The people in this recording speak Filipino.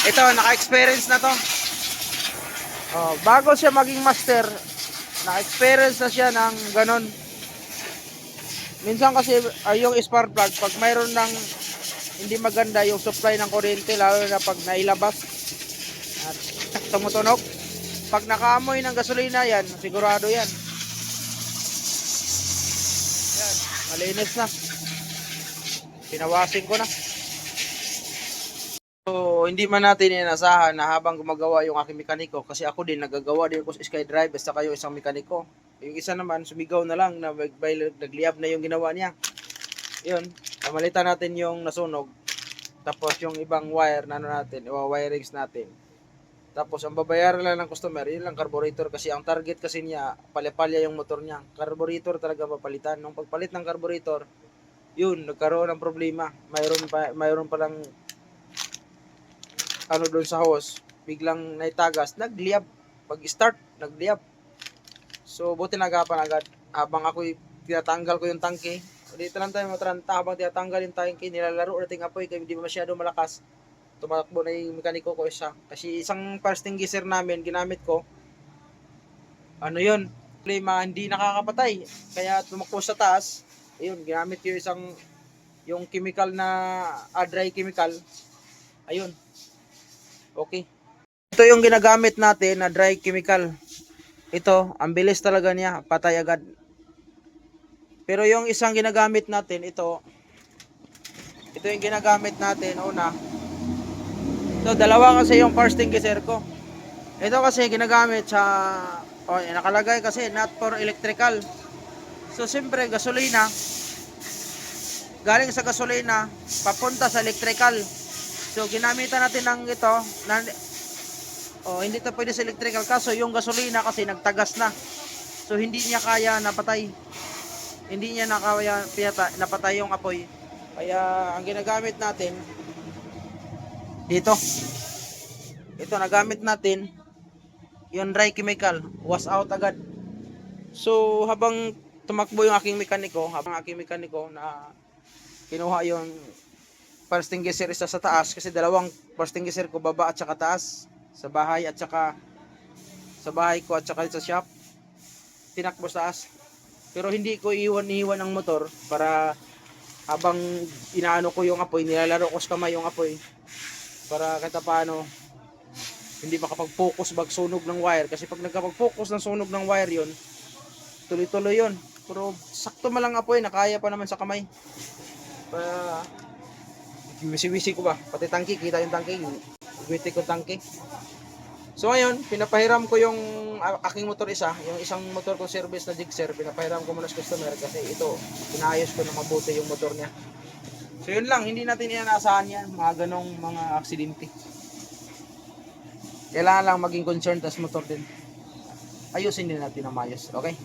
Ito, naka-experience na to. Oh, bago siya maging master, naka-experience na siya ng ganon. Minsan kasi yung spark plug, pag mayroon ng hindi maganda yung supply ng kuryente, lalo na pag nailabas at tumutunog, pag nakaamoy ng gasolina yan, sigurado yan. Yan, malinis na. Pinawasin ko na. So, hindi man natin inasahan na habang gumagawa yung aking mekaniko, kasi ako din nagagawa din ako sa SkyDrive basta kayo isang mekaniko. Yung isa naman sumigaw na lang na nagliyab na yung ginawa niya. Yun, pamalitan natin yung nasunog. Tapos yung ibang wire na natin, wirings natin. Tapos ang babayaran lang ng customer, yun lang carburetor, kasi ang target kasi niya, palya-palya yung motor niya. Carburetor talaga papalitan. Nung pagpalit ng carburetor, yun, nagkaroon ng problema. Mayroon pa lang ano doon sa hose, biglang naitagas, nagliyab. Pag start, nagliyab. So, buti nagapan agad. Habang ako tinatanggal ko yung tangke, dito lang tayo matranta, habang tinatanggal yung tangke, nilalaro natin apoy, kaya hindi masyado malakas. Tumakbo na yung mekaniko ko isa. Kasi isang farsting geyser namin, ginamit ko, ano yun, problema, hindi nakakapatay. Kaya tumakbo sa taas, ayun, ginamit ko yung chemical na, dry chemical, ayun. Okay. Ito yung ginagamit natin na dry chemical. Ito, ang bilis talaga niya, patay agad. Pero yung isang ginagamit natin, ito yung ginagamit natin, una. Ito, dalawa kasi yung farsting geyser ko. Ito kasi ginagamit sa, nakalagay kasi not for electrical. So, siyempre, gasolina, galing sa gasolina, papunta sa electrical. So, ginamitan natin ng ito, hindi to pwede sa electrical, kaso yung gasolina kasi nagtagas na. So, hindi niya kaya napatay. Hindi niya nakaya napatay yung apoy. Kaya, ang ginagamit natin, dito. Ito, nagamit natin, yung dry chemical, wash out agad. So, habang tumakbo yung aking mekaniko, na kinuha yung farsting geyser isa sa taas, kasi dalawang farsting geyser ko, baba at saka taas, sa bahay at saka sa bahay ko at saka sa shop, tinakbo sa taas. Pero hindi ko iwan ang motor para habang inaano ko yung apoy, nilalaro ko sa kamay yung apoy para kahit paano hindi makapag-focus sunog ng wire, kasi pag nagkapag-focus ng sunog ng wire yun, tuloy-tuloy yun. Pero sakto man lang apoy, nakaya pa naman sa kamay. Para wisi-wisi ko ba, pati tangke, kita yung tangke, witi ko tangke. So ngayon, pinapahiram ko yung aking motor isa, yung isang motor ko service na Gixxer, pinapahiram ko muna sa customer kasi ito, inaayos ko na mabuti yung motor niya. So yun lang, hindi natin inaasahan yan, mga ganong mga aksidente. Kailangan lang maging concerned tas motor din. Ayusin din natin ang mayos, okay?